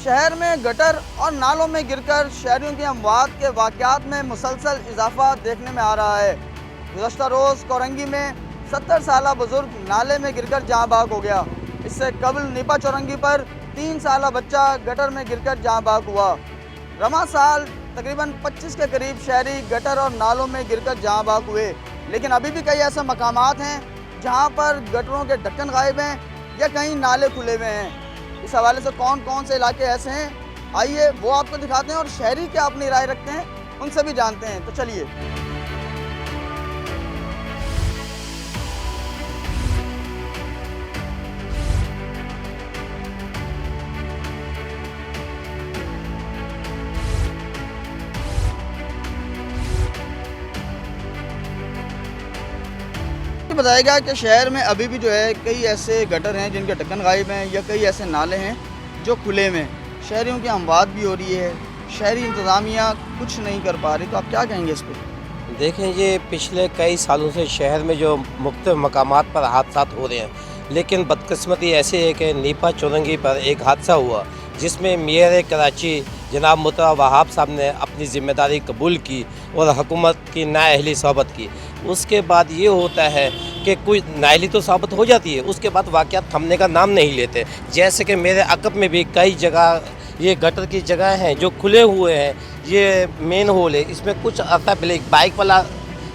शहर में गटर और नालों में गिरकर शहरियों की अमवात के वाक़यात में मुसलसल इजाफा देखने में आ रहा है। गुज़श्ता रोज़ कोरंगी में 70 साला बुजुर्ग नाले में गिरकर जाँ बाग हो गया। इससे कबल नीपा चौरंगी पर 3 साला बच्चा गटर में गिरकर जाँ बाग हुआ। रमा साल तकरीबन 25 के करीब शहरी गटर और नालों में गिरकर जाँ बाग हुए, लेकिन अभी भी कई ऐसे मकामात हैं जहाँ पर गटरों के ढक्कन गायब हैं या कहीं नाले खुले हुए हैं। इस हवाले से कौन कौन से इलाके ऐसे हैं, आइए वो आपको दिखाते हैं और शहरी क्या अपनी राय रखते हैं उनसे भी जानते हैं। तो चलिए। बताएगा कि शहर में अभी भी जो है कई ऐसे गटर हैं जिनके ढक्कन गायब हैं या कई ऐसे नाले हैं जो खुले में, शहरियों की अमवात भी हो रही है, शहरी इंतज़ामिया कुछ नहीं कर पा रही। तो आप क्या कहेंगे इस पर? देखें, ये पिछले कई सालों से शहर में जो मुख्तलिफ मकामात पर हादसात हो रहे हैं, लेकिन बदकिस्मती ऐसी है कि नीपा चौरंगी पर एक हादसा हुआ जिसमें मेयर कराची जनाब मुतरा वहाब साहब ने अपनी ज़िम्मेदारी कबूल की और हुकूमत की नाअहली सोबत की। उसके बाद ये होता है कि कोई नाअहली तो साबित हो जाती है, उसके बाद वाक़यात थमने का नाम नहीं लेते। जैसे कि मेरे अकब में भी कई जगह ये गटर की जगह हैं जो खुले हुए हैं। ये मेन होल है, इसमें कुछ अर्सा पहले एक बाइक वाला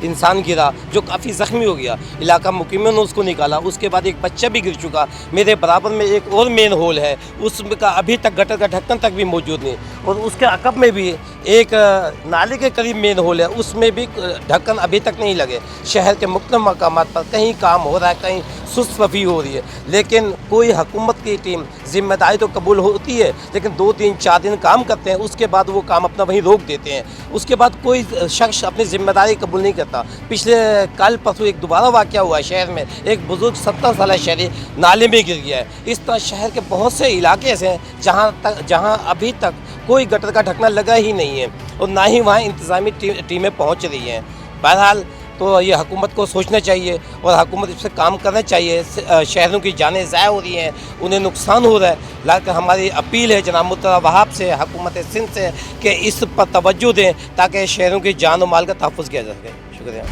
इंसान गिरा जो काफ़ी ज़ख्मी हो गया, इलाका मुकीमों ने उसको निकाला। उसके बाद एक बच्चा भी गिर चुका। मेरे बराबर में एक और मेन होल है, उसका अभी तक गटर का ढक्कन तक भी मौजूद नहीं। और उसके अकब में भी एक नाले के करीब मेन होल है, उसमें भी ढक्कन अभी तक नहीं लगे। शहर के मुख्तलिफ मकामात पर कहीं काम हो रहा है, कहीं सुस्त रफ़ी हो रही है, लेकिन कोई हुकूमत की टीम ज़िम्मेदारी तो कबूल होती है, लेकिन 2-3-4 दिन काम करते हैं, उसके बाद वो काम अपना वहीं रोक देते हैं। उसके बाद कोई शख्स अपनी ज़िम्मेदारी कबूल नहीं करता। पिछले कल परसों एक दोबारा वाक़या हुआ है शहर में, एक बुज़ुर्ग 70 साल शहरी नाले में गिर गया है। इस तरह शहर के बहुत से इलाके ऐसे हैं जहाँ अभी तक कोई गटर का ढकना लगा ही नहीं है और ना ही वहाँ इंतज़ामी टीमें पहुँच रही हैं। बहरहाल तो ये हुकूमत को सोचना चाहिए और हुकूमत इस पर काम करना चाहिए। शहरों की जानें ज़ाया हो रही हैं, उन्हें नुकसान हो रहा है, लेकिन हमारी अपील है जनाब मुतरा वहाब से, हुकूमत सिंध से कि इस पर तवज्जो दें ताकि शहरों की जान और माल का तहफ़्फ़ुज़ किया जा सके। शुक्रिया।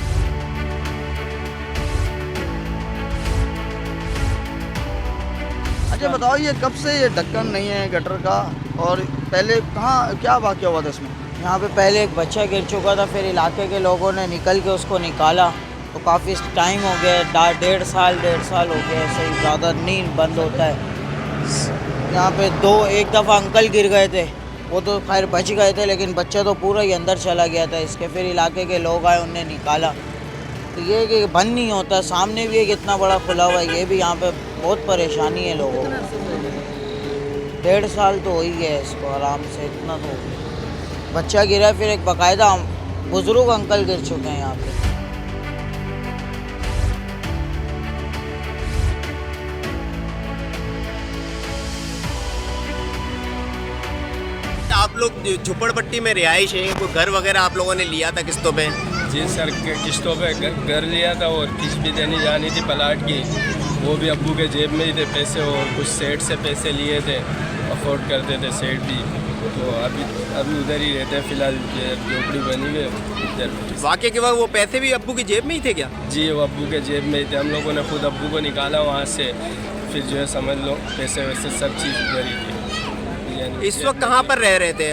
अच्छा बताओ, ये कब से ये ढक्कन नहीं है गटर का, और पहले कहाँ क्या वाक़या हुआ था इसमें? यहाँ पे पहले एक बच्चा गिर चुका था, फिर इलाके के लोगों ने निकल के उसको निकाला, तो काफ़ी टाइम हो गया, 1.5 साल हो गया, सही ज़्यादा नहीं बंद होता है। यहाँ पे एक दफ़ा अंकल गिर गए थे, वो तो खैर बच गए थे, लेकिन बच्चा तो पूरा ही अंदर चला गया था इसके। फिर इलाके के लोग आए, उनने निकाला। तो ये कि बंद नहीं होता। सामने भी एक इतना बड़ा खुला हुआ है, ये भी यहाँ पे बहुत परेशानी है लोगों को। 1.5 साल तो हो ही गया इसको आराम से, इतना तो बच्चा गिरा, फिर एक बाकायदा बुजुर्ग अंकल गिर चुके हैं यहाँ पे। आप लोग झुपड़पट्टी में रिहाइश है, कोई घर वगैरह आप लोगों ने लिया था किस्तों पे? जी सर, किस्तों पे घर लिया था और किस्त भी देनी जानी थी प्लाट की, वो भी अब्बू के जेब में ही थे पैसे, और कुछ सेठ से पैसे लिए थे, अफोर्ड करते थे सेठ भी, तो अभी उधर ही रहते हैं फ़िलहाल, झोपड़ी बनी हुई इधर। वाक़े के बाद वो पैसे भी अब्बू की जेब में ही थे क्या? जी, वो अब्बू के जेब में ही थे। हम लोगों ने खुद अब्बू को निकाला वहाँ से, फिर जो है समझ लो पैसे वैसे सब चीज़ उधर ही थी। इस वक्त कहाँ पर रह रहे थे?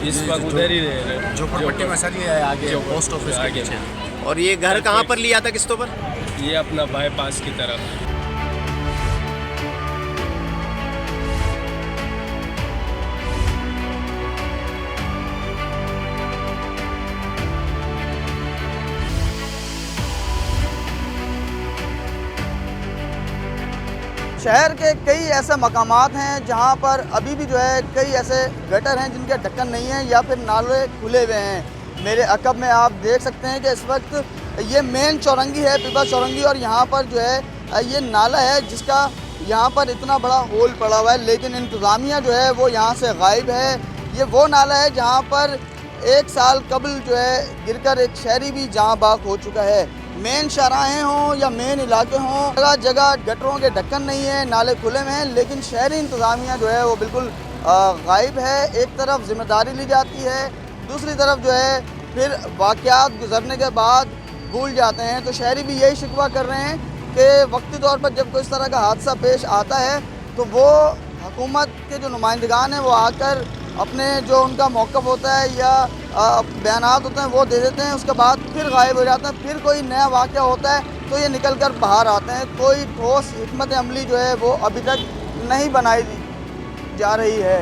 इस वक्त उधर ही रह रहे, झोपड़पट्टी में सर, ये आगे पोस्ट ऑफिस आगे। और ये घर कहाँ पर लिया था किस्तों पर? ये अपना बाईपास की तरफ। शहर के कई ऐसे मकामात हैं जहाँ पर अभी भी जो है कई ऐसे गटर हैं जिनके ढक्कन नहीं है या फिर नाले खुले हुए हैं। मेरे अकब में आप देख सकते हैं कि इस वक्त ये मेन चौरंगी है, पीपा चौरंगी, और यहाँ पर जो है ये नाला है जिसका यहाँ पर इतना बड़ा होल पड़ा हुआ है, लेकिन इंतज़ामिया जो है वो यहाँ से गायब है। ये वो नाला है जहाँ पर 1 साल कबल जो है गिरकर एक शहरी भी जहाँ बाग हो चुका है। मेन शहराहें हों या मेन इलाके हों, जगह जगह गटरों के ढक्कन नहीं है, नाले खुले में हैं, लेकिन शहरी इंतज़ामिया जो है वो बिल्कुल गायब है। एक तरफ जिम्मेदारी ली जाती है, दूसरी तरफ जो है फिर वाक़यात गुजरने के बाद भूल जाते हैं। तो शहरी भी यही शिकवा कर रहे हैं कि वक्ती तौर पर जब कोई इस तरह का हादसा पेश आता है तो वो हुकूमत के जो नुमाइंदगान हैं वो आकर अपने जो उनका मौक़िफ़ होता है या बयानात होते हैं वो दे देते हैं, उसके बाद फिर गायब हो जाते हैं। फिर कोई नया वाक़या होता है तो ये निकल कर बाहर आते हैं। कोई ठोस हिकमत अमली जो है वो अभी तक नहीं बनाई जा रही है।